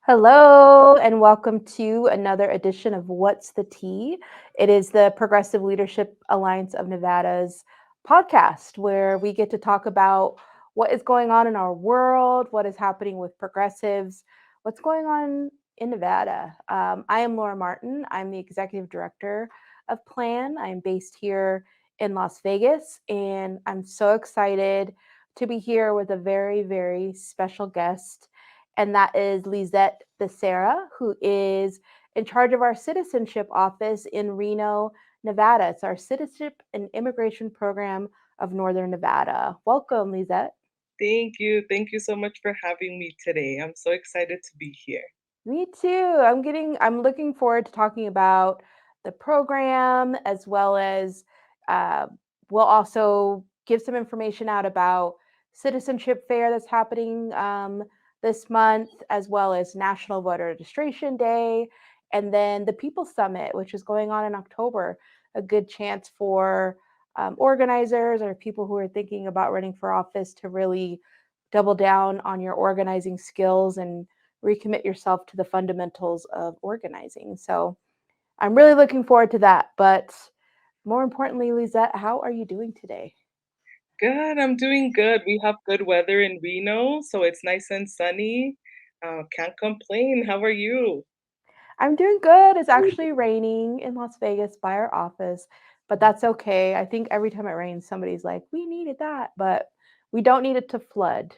Hello, and welcome to another edition of What's the Tea? It is the Progressive Leadership Alliance of Nevada's podcast where we get to talk about what is going on in our world, what is happening with progressives, what's going on in Nevada. I am Laura Martin. I'm the executive director of Plan. I'm based here in Las Vegas, and I'm so excited to be here with a very, very special guest, and that is Lizette Becerra, who is in charge of our citizenship office in Reno, Nevada. It's our Citizenship and Immigration Program of Northern Nevada. Welcome, Lizette. Thank you. Thank you so much for having me today. I'm so excited to be here. Me too. I'm looking forward to talking about the program as well as uh, we'll also give some information out about citizenship fair that's happening this month, as well as National Voter Registration Day, and then the People Summit, which is going on in October. A good chance for organizers or people who are thinking about running for office to really double down on your organizing skills and recommit yourself to the fundamentals of organizing. So I'm really looking forward to that. But more importantly, Lizette, how are you doing today? Good. I'm doing good. We have good weather in Reno, so it's nice and sunny. Can't complain. How are you? I'm doing good. It's actually raining in Las Vegas by our office, but that's okay. I think every time it rains, somebody's like, we needed that, but we don't need it to flood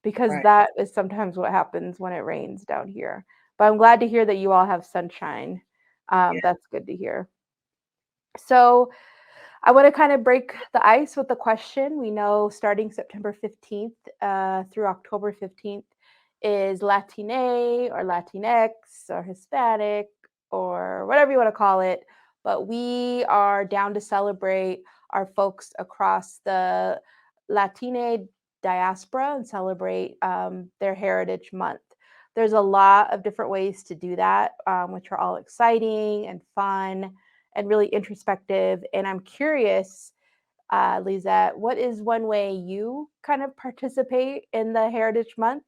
because Right. that is sometimes what happens when it rains down here. But I'm glad to hear that you all have sunshine. Yeah. That's good to hear. So, I want to kind of break the ice with the question. We know starting September 15th through October 15th is Latine or Latinx or Hispanic or whatever you want to call it. But we are down to celebrate our folks across the Latine diaspora and celebrate their Heritage Month. There's a lot of different ways to do that, which are all exciting and fun and really introspective. And I'm curious, Lizette, what is one way you kind of participate in the Heritage Month?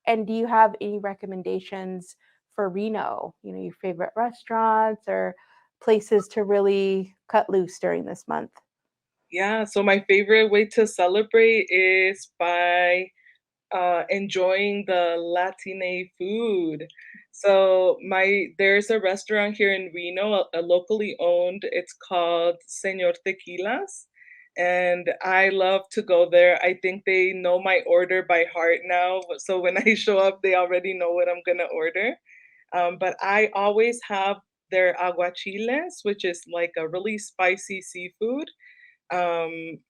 And do you have any recommendations for Reno? You know, your favorite restaurants or places to really cut loose during this month? Yeah. So my favorite way to celebrate is by enjoying the Latine food. So there's a restaurant here in Reno, a locally owned. It's called Señor Tequilas, and I love to go there. I think they know my order by heart now, so when I show up, they already know what I'm gonna order. But I always have their aguachiles, which is like a really spicy seafood. Um,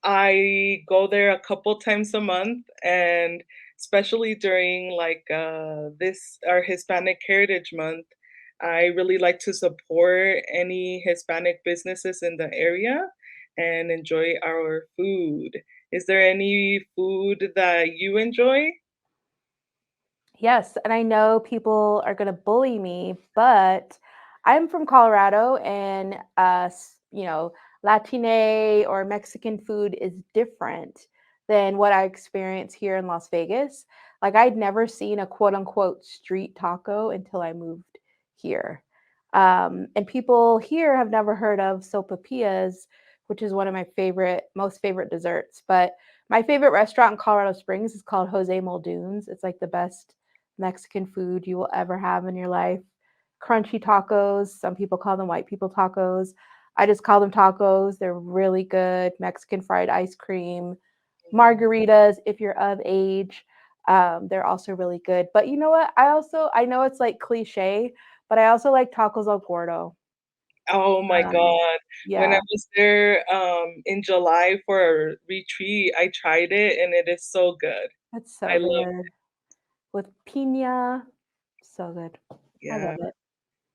I go there a couple times a month, and especially during this our Hispanic Heritage Month, I really like to support any Hispanic businesses in the area and enjoy our food. Is there any food that you enjoy? Yes, and I know people are going to bully me, but I'm from Colorado, and Latine or Mexican food is different than what I experience here in Las Vegas. Like I'd never seen a quote unquote street taco until I moved here. And people here have never heard of sopapillas, which is one of my most favorite desserts. But my favorite restaurant in Colorado Springs is called Jose Muldoon's. It's like the best Mexican food you will ever have in your life. Crunchy tacos. Some people call them white people tacos. I just call them tacos. They're really good. Mexican fried ice cream, margaritas if you're of age. They're also really good. But you know what? I know it's like cliche, but I also like tacos al gordo. Oh my Um, god. When I yeah, was there, in July for a retreat, I tried it and it is so good. it's I so love good with piña. So good. I love Yeah, it.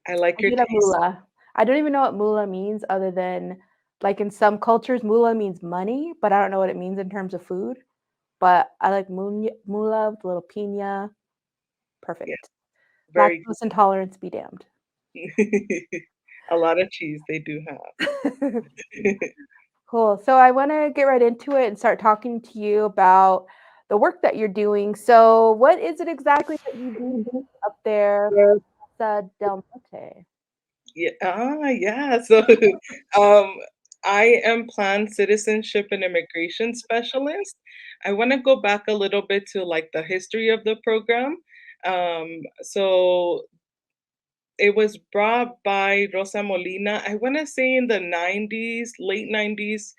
I like I your get a taste. moolah. I don't even know what moolah means other than like in some cultures, moolah means money, but I don't know what it means in terms of food. But I like moolah with a little piña. Yeah, Perfect. very Lactose intolerance be damned. a lot of cheese they do have. Cool. So I want to get right into it and start talking to you about the work that you're doing. So, what is it exactly that you do up there, Del Monte? Yeah. So, um, I am planned citizenship and immigration specialist. I want to go back a little bit to like the history of the program. So it was brought by Rosa Molina. I want to say in the 90s, late 90s,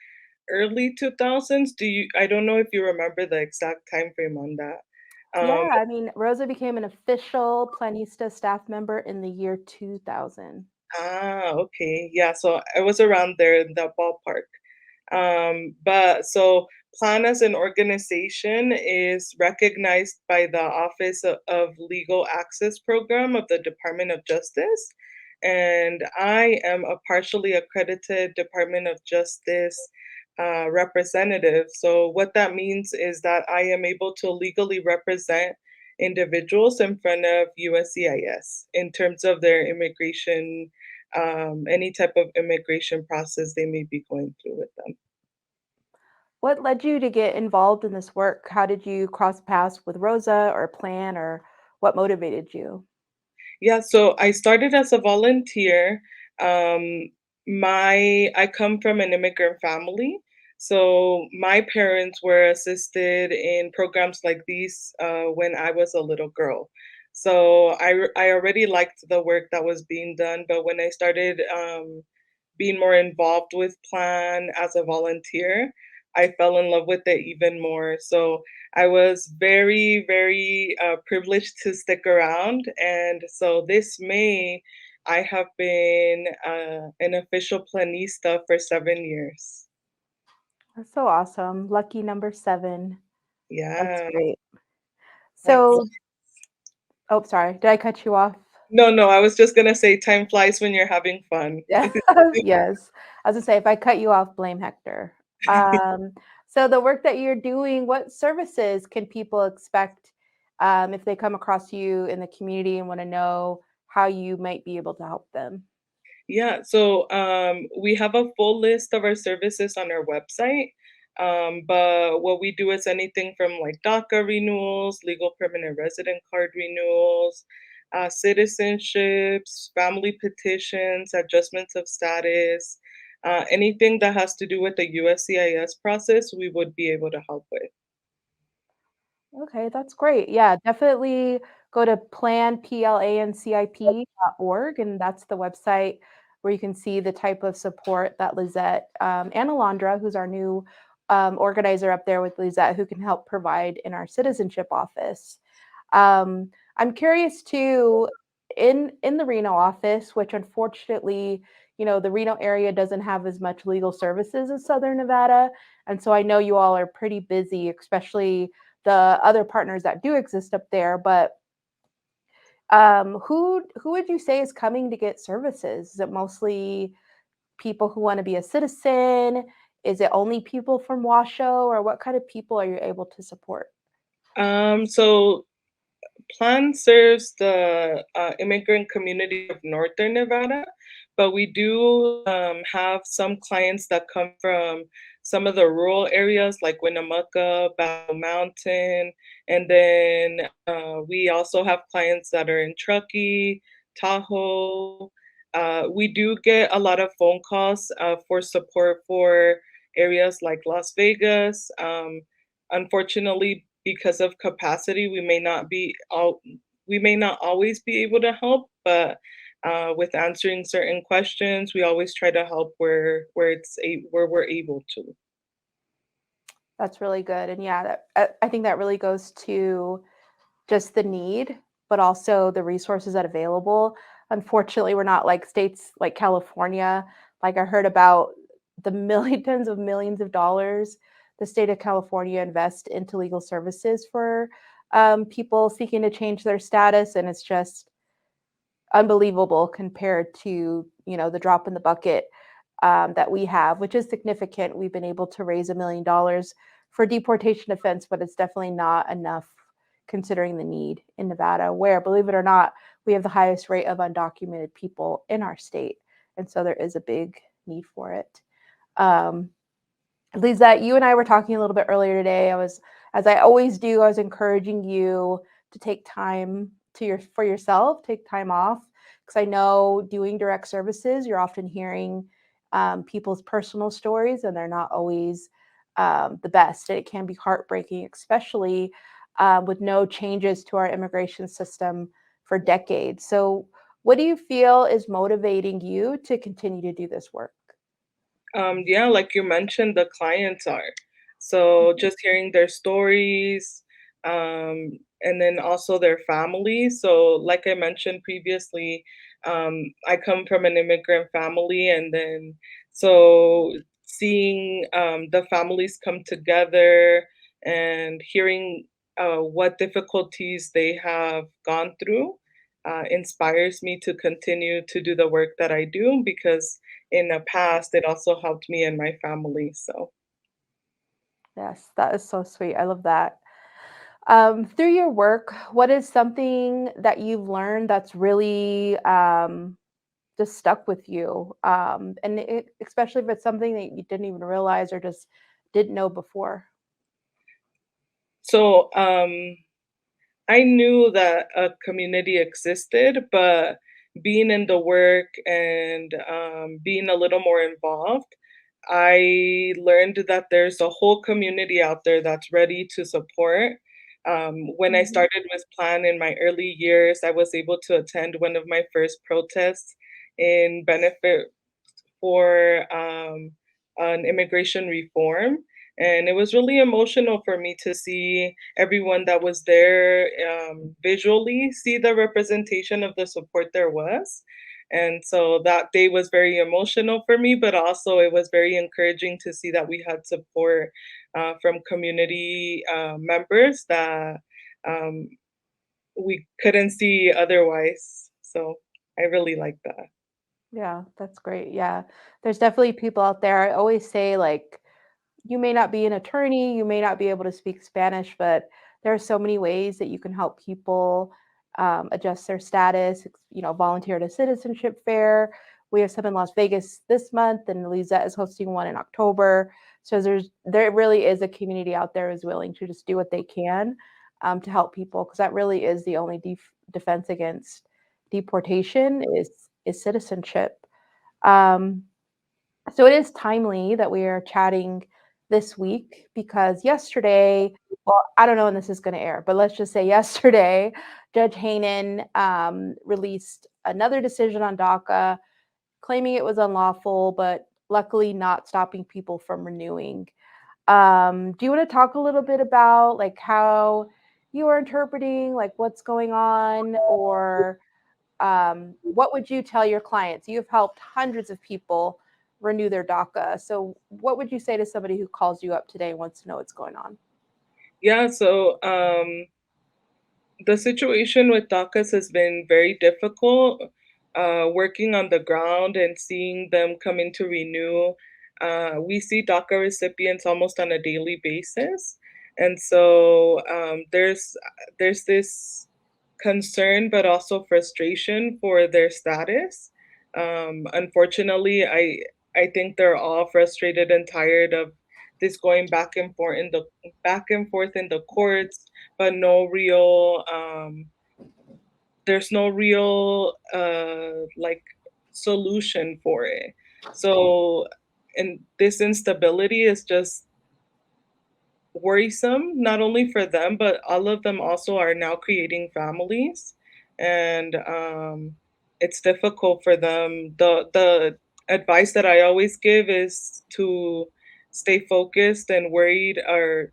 early 2000s. I don't know if you remember the exact time frame on that. Yeah, Um, I mean, Rosa became an official Planista staff member in the year 2000. okay. Yeah, so I was around there in that ballpark. But so Plan as an organization is recognized by the Office of Legal Access Program of the Department of Justice. And I am a partially accredited Department of Justice representative. So what that means is that I am able to legally represent individuals in front of USCIS in terms of their immigration, any type of immigration process they may be going through with them. What led you to get involved in this work? How did you cross paths with Rosa or Plan, or what motivated you? Yeah, so I started as a volunteer. Um, I come from an immigrant family, so my parents were assisted in programs like these when I was a little girl. So I already liked the work that was being done, but when I started being more involved with Plan as a volunteer, I fell in love with it even more. So I was very, very privileged to stick around. And so this May, I have been an official planista for 7 years. That's so awesome. Lucky number 7. That's Yeah. great. Time So, flies. oh, sorry. Did I cut you off? No, I was just gonna say time flies when you're having fun. Yeah. Yes. I was gonna say, if I cut you off, blame Hector. Um, so the work that you're doing, what services can people expect if they come across you in the community and want to know how you might be able to help them? Yeah, so we have a full list of our services on our website. But what we do is anything from like DACA renewals, legal permanent resident card renewals, citizenships, family petitions, adjustments of status, anything that has to do with the USCIS process, we would be able to help with. Okay, that's great. Yeah, definitely go to plancip.org, and that's the website where you can see the type of support that Lizette and Alondra, who's our new organizer up there with Lizette, who can help provide in our citizenship office. I'm curious too, in the Reno office, which unfortunately, the Reno area doesn't have as much legal services as Southern Nevada, and so I know you all are pretty busy, especially the other partners that do exist up there. But who would you say is coming to get services? Is it mostly people who want to be a citizen? Is it only people from Washoe, or what kind of people are you able to support? So Plan serves the immigrant community of Northern Nevada, but we do have some clients that come from some of the rural areas like Winnemucca, Battle Mountain, and then we also have clients that are in Truckee, Tahoe. We do get a lot of phone calls for support for areas like Las Vegas. Unfortunately, because of capacity, we may not always be able to help, but with answering certain questions, we always try to help where we're able to. That's really good. And yeah, I think that really goes to just the need, but also the resources that are available. Unfortunately, we're not like states like California. Like I heard about the millions of millions of dollars the state of California invest into legal services for people seeking to change their status, and it's just unbelievable compared to the drop in the bucket that we have, which is significant. We've been able to raise $1 million for deportation defense, but it's definitely not enough considering the need in Nevada, where, believe it or not, we have the highest rate of undocumented people in our state, and so there is a big need for it. Um, Lizette, you and I were talking a little bit earlier today. As I always do, I was encouraging you to take time for yourself, take time off, because I know doing direct services, you're often hearing people's personal stories, and they're not always the best. It can be heartbreaking, especially with no changes to our immigration system for decades. So, what do you feel is motivating you to continue to do this work? Yeah, like you mentioned, the clients are. So Mhm. just hearing their stories, and then also their families. So, like I mentioned previously, I come from an immigrant family, and then so seeing the families come together and hearing what difficulties they have gone through inspires me to continue to do the work that I do because in the past, it also helped me and my family, so Yes, that is so sweet. I love that. Through your work, what is something that you've learned that's really just stuck with you? Especially if it's something that you didn't even realize or just didn't know before. so, I knew that a community existed, but being in the work and, being a little more involved, I learned that there's a whole community out there that's ready to support. When I Hmm. started with Plan in my early years, I was able to attend one of my first protests in benefit for an immigration reform. And it was really emotional for me to see everyone that was there visually see the representation of the support there was. And so that day was very emotional for me, but also it was very encouraging to see that we had support from community members that um, we couldn't see otherwise. So I really like that. Yeah, that's great. Yeah, there's definitely people out there. I always say, like, you may not be an attorney, you may not be able to speak Spanish, but there are so many ways that you can help people adjust their status. Volunteer at a citizenship fair. We have some in Las Vegas this month, and Lizette is hosting one in October. So there really is a community out there who's willing to just do what they can to help people, because that really is the only defense against deportation is citizenship. Um, so it is timely that we are chatting this week because yesterday, well, I don't know when this is going to air, but let's just say yesterday, Judge Hainan released another decision on DACA, claiming it was unlawful, but luckily not stopping people from renewing. Do you want to talk a little bit about like how you are interpreting, like what's going on, or what would you tell your clients? You've helped hundreds of people renew their DACA. So, what would you say to somebody who calls you up today and wants to know what's going on? Yeah, so the situation with DACAs has been very difficult. Working on the ground and seeing them coming to renew, we see DACA recipients almost on a daily basis, and so there's this concern, but also frustration for their status. Unfortunately, I think they're all frustrated and tired of this going back and forth in the courts, but no real there's no real like solution for it. So and this instability is just worrisome, not only for them, but all of them also are now creating families, and it's difficult for them. The advice that I always give is to stay focused and worried or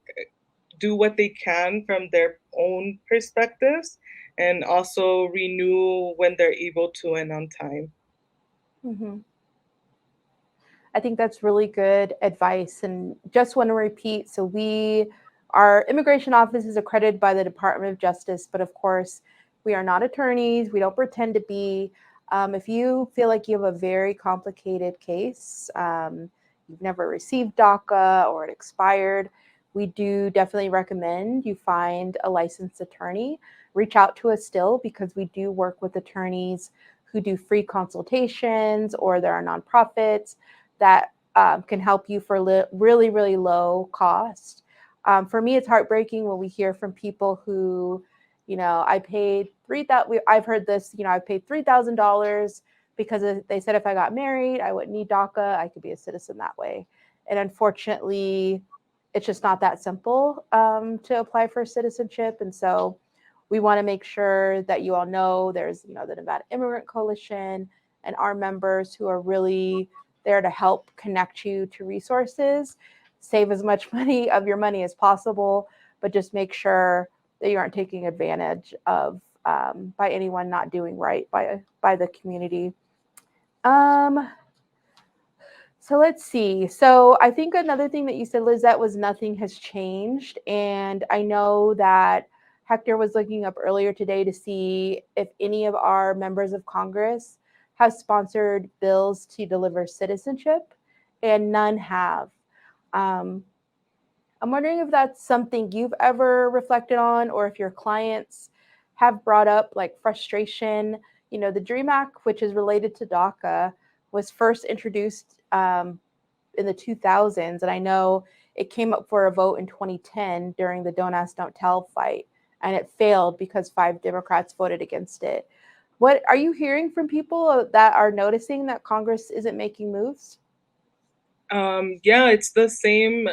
do what they can from their own perspectives and also renew when they're able to and on time. Hmm. I think that's really good advice. And just want to repeat, our immigration office is accredited by the Department of Justice, but of course, we are not attorneys. We don't pretend to be. If you feel like you have a very complicated case, you've never received DACA or it expired, we do definitely recommend you find a licensed attorney. Reach out to us still because we do work with attorneys who do free consultations, or there are nonprofits that can help you for really, really low cost. For me, it's heartbreaking when we hear from people who, I paid 3,000. I've heard this. I paid $3,000 because they said if I got married, I wouldn't need DACA. I could be a citizen that way. And unfortunately, it's just not that simple to apply for citizenship. And so we want to make sure that you all know there's, the Nevada Immigrant Coalition and our members who are really there to help connect you to resources, save as much money of your money as possible, but just make sure that you aren't taking advantage of by anyone not doing right by the community. Um, so let's see. So I think another thing that you said, Lizette, was nothing has changed. And I know that Hector was looking up earlier today to see if any of our members of Congress have sponsored bills to deliver citizenship, and none have. Um, I'm wondering if that's something you've ever reflected on, or if your clients have brought up like frustration. The DREAM Act, which is related to DACA, was first introduced in the 2000s, and I know it came up for a vote in 2010 during the Don't Ask, Don't Tell fight, and it failed because 5 Democrats voted against it. What are you hearing from people that are noticing that Congress isn't making moves? Yeah, it's the same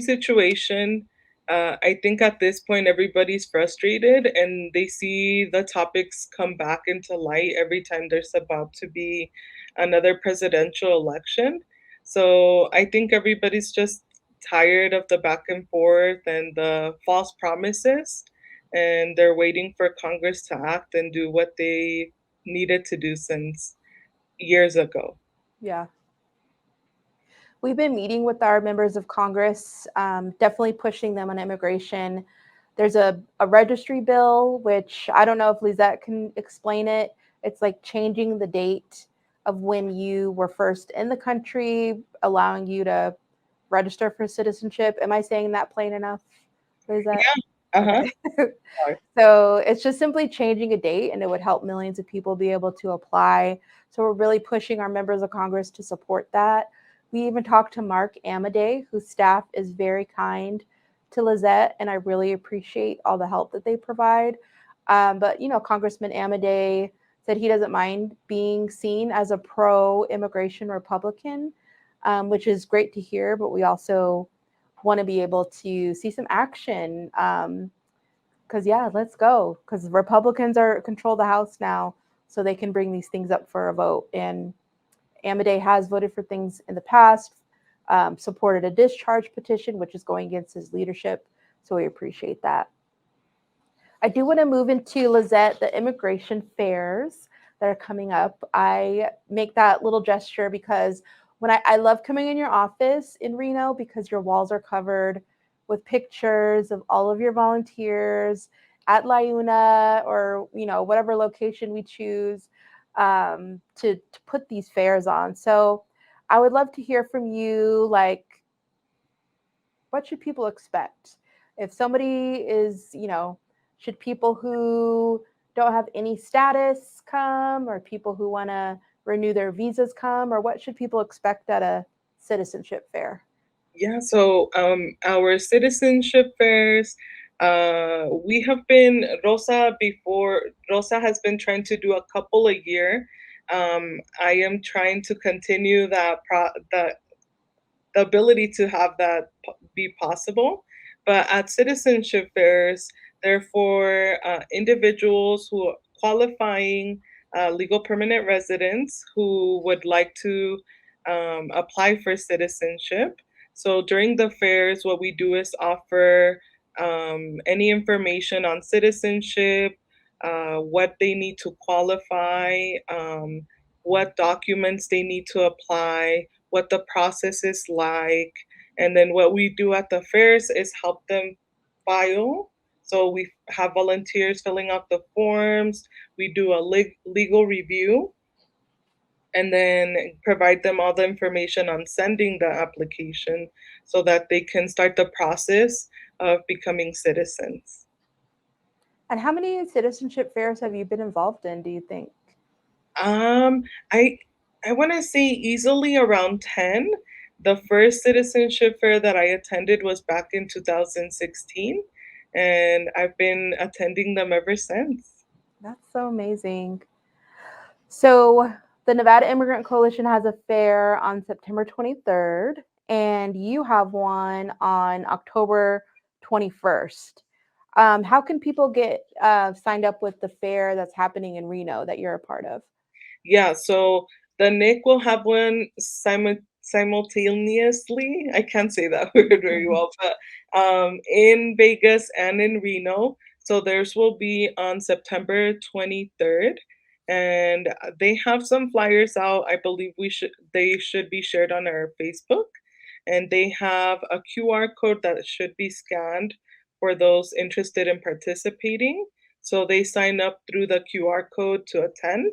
situation. I think at this point everybody's frustrated and they see the topics come back into light every time there's about to be another presidential election. So I think everybody's just tired of the back and forth and the false promises, and they're waiting for Congress to act and do what they needed to do since years ago. Yeah. We've been meeting with our members of Congress, definitely pushing them on immigration. There's a registry bill, which I don't know if Lizette can explain it. It's like changing the date of when you were first in the country, allowing you to register for citizenship. Am I saying that plain enough, Lizette? Yeah. Uh-huh. Okay. So it's just simply changing a date, and it would help millions of people be able to apply. So we're really pushing our members of Congress to support that. We even talked to Mark Amadei, whose staff is very kind to Lizette, and I really appreciate all the help that they provide. But Congressman Amadei said he doesn't mind being seen as a pro-immigration Republican, which is great to hear. But we also want to be able to see some action. Because yeah, let's go. Because Republicans are control the House now, so they can bring these things up for a vote. And Amadei has voted for things in the past, supported a discharge petition, which is going against his leadership. So we appreciate that. I do want to move into Lizette, the immigration fairs that are coming up. I make that little gesture because when I love coming in your office in Reno because your walls are covered with pictures of all of your volunteers at La Una or whatever location we choose to put these fairs on. So I would love to hear from you, like what should people expect? If somebody is, should people who don't have any status come, or people who want to renew their visas come, or what should people expect at a citizenship fair? Yeah, so our citizenship fairs, we have been Rosa has been trying to do a couple a year. I am trying to continue the ability to have that be possible. But at citizenship fairs, they're for individuals who are qualifying legal permanent residents who would like to apply for citizenship. So during the fairs, what we do is offer any information on citizenship, what they need to qualify, what documents they need to apply, what the process is like. And then what we do at the fairs is help them file. So we have volunteers filling out the forms, we do a legal review, and then provide them all the information on sending the application so that they can start the process of becoming citizens. And how many citizenship fairs have you been involved in, do you think? Um, I I want to say easily around 10. The first citizenship fair that I attended was back in 2016, and I've been attending them ever since. That's so amazing. So, the Nevada Immigrant Coalition has a fair on September 23rd, and you have one on October 21st. How can people get signed up with the fair that's happening in Reno that you're a part of? Yeah, so the Nick will have one simultaneously. I can't say that word very well, but in Vegas and in Reno. So theirs will be on September 23rd. And they have some flyers out. I believe they should be shared on our Facebook. And they have a QR code that should be scanned for those interested in participating. So they sign up through the QR code to attend,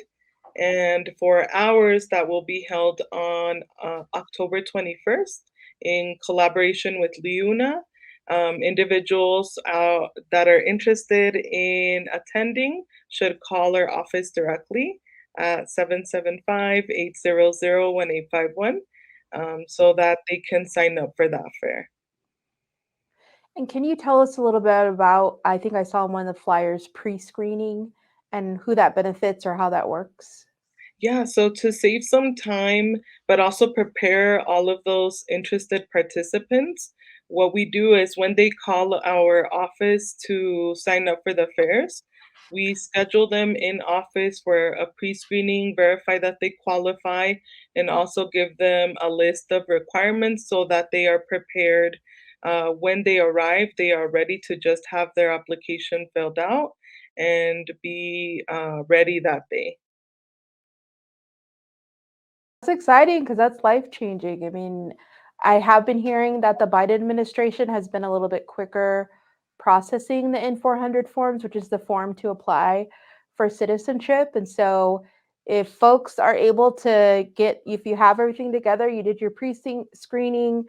and for hours that will be held on October 21st in collaboration with Liuna. Individuals that are interested in attending should call our office directly at 775-800-1851, so that they can sign up for that fair. And can you tell us a little bit about, I think I saw in one of the flyers, pre-screening and who that benefits or how that works? Yeah, so to save some time, but also prepare all of those interested participants, what we do is when they call our office to sign up for the fairs, we schedule them in office for a pre-screening, verify that they qualify, and also give them a list of requirements so that they are prepared. When they arrive, they are ready to just have their application filled out and be ready that day. That's exciting because that's life changing. I mean, I have been hearing that the Biden administration has been a little bit quicker processing the N-400 forms, which is the form to apply for citizenship. And so, if folks are able to get, if you have everything together, you did your precinct screening,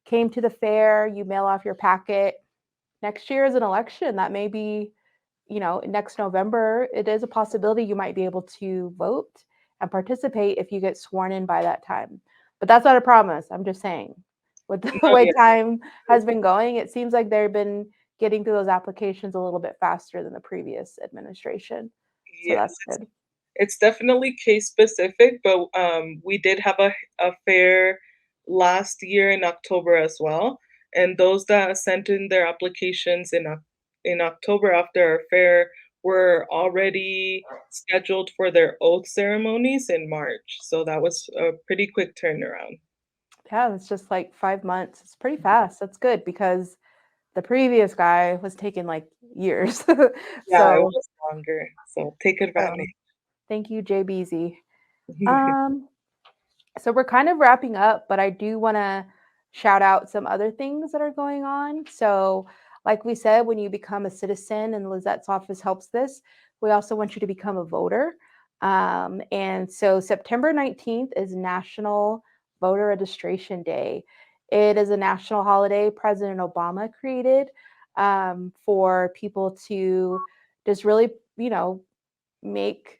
came to the fair, you mail off your packet. Next year is an election. That may be, next November, it is a possibility you might be able to vote and participate if you get sworn in by that time. But that's not a promise. I'm just saying, with the No, way yeah. time has been going, it seems like they've been getting through those applications a little bit faster than the previous administration. So Yes, that's good. it's definitely case specific, but we did have a fair last year in October as well, and those that sent in their applications in October after our fair were already scheduled for their oath ceremonies in March. So that was a pretty quick turnaround. Yeah, it's just like 5 months. It's pretty fast. That's good because the previous guy was taking like years. Yeah, it so, was longer. So take advantage. so thank you, JBZ. Um, So we're kind of wrapping up, but I do want to shout out some other things that are going on. So, like we said, when you become a citizen, and Lizette's office helps this, we also want you to become a voter. And so, September 19th is National Voter Registration Day. It is a national holiday President Obama created for people to just really, make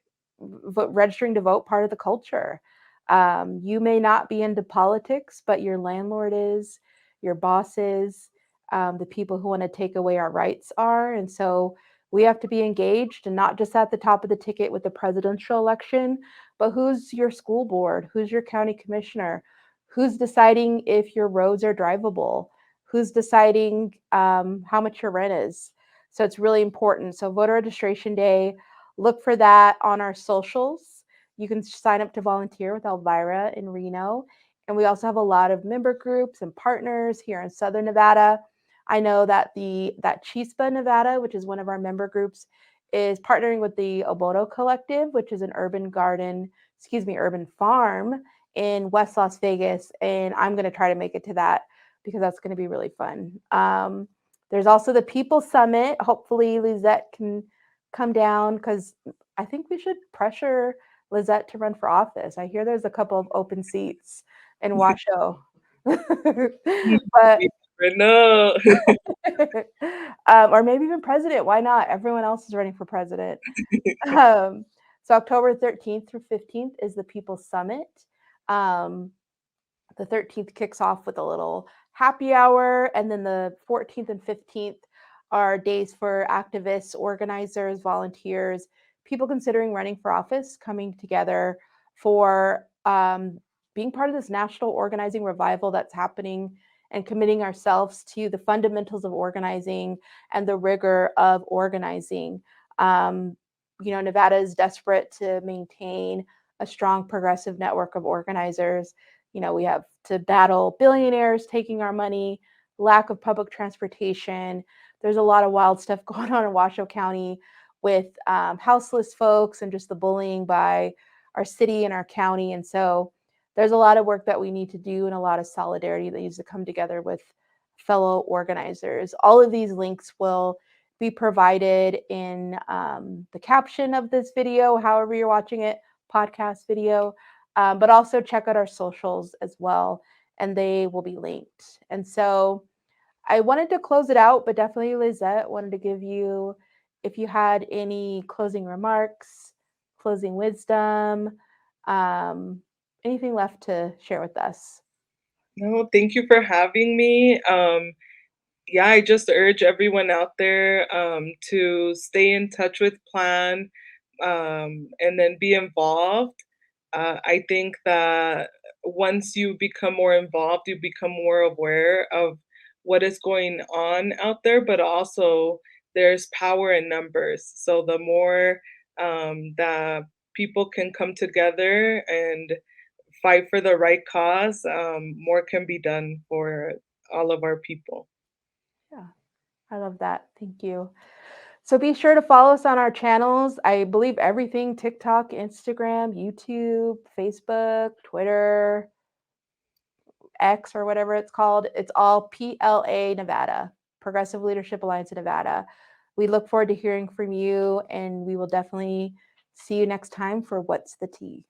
registering to vote part of the culture. You may not be into politics, but your landlord is, your boss is, the people who want to take away our rights are. And so we have to be engaged and not just at the top of the ticket with the presidential election, but who's your school board? Who's your county commissioner? Who's deciding if your roads are drivable? Who's deciding how much your rent is? So it's really important. So, voter registration day, look for that on our socials. You can sign up to volunteer with Elvira in Reno. And we also have a lot of member groups and partners here in Southern Nevada. I know that that Chispa, Nevada, which is one of our member groups, is partnering with the Oboto Collective, which is an urban farm in West Las Vegas. And I'm going to try to make it to that because that's going to be really fun. There's also the People Summit. Hopefully, Lizette can come down because I think we should pressure Lizette to run for office. I hear there's a couple of open seats in Washoe. but You never know. or maybe even president. Why not? Everyone else is running for president. Um, so October 13th through 15th is the People Summit. The 13th kicks off with a little happy hour, and then the 14th and 15th are days for activists, organizers, volunteers, people considering running for office, coming together for being part of this national organizing revival that's happening and committing ourselves to the fundamentals of organizing and the rigor of organizing. Um, Nevada is desperate to maintain a strong progressive network of organizers. We have to battle billionaires taking our money, lack of public transportation. There's a lot of wild stuff going on in Washoe County with houseless folks and just the bullying by our city and our county. And so there's a lot of work that we need to do and a lot of solidarity that needs to come together with fellow organizers. All of these links will be provided in the caption of this video, however you're watching it, podcast video. But also check out our socials as well, and they will be linked. And so I wanted to close it out, but definitely Lizette wanted to give you, if you had any closing remarks, closing wisdom, um, anything left to share with us. No, thank you for having me. Yeah, I just urge everyone out there to stay in touch with Plan and then be involved. I think that once you become more involved, you become more aware of what is going on out there, but also there's power in numbers. So the more that people can come together and fight for the right cause, more can be done for all of our people. Yeah, I love that. Thank you. So be sure to follow us on our channels. I believe everything TikTok, Instagram, YouTube, Facebook, Twitter, X or whatever it's called. It's all PLA Nevada, Progressive Leadership Alliance of Nevada. We look forward to hearing from you, and we will definitely see you next time for What's the Tea.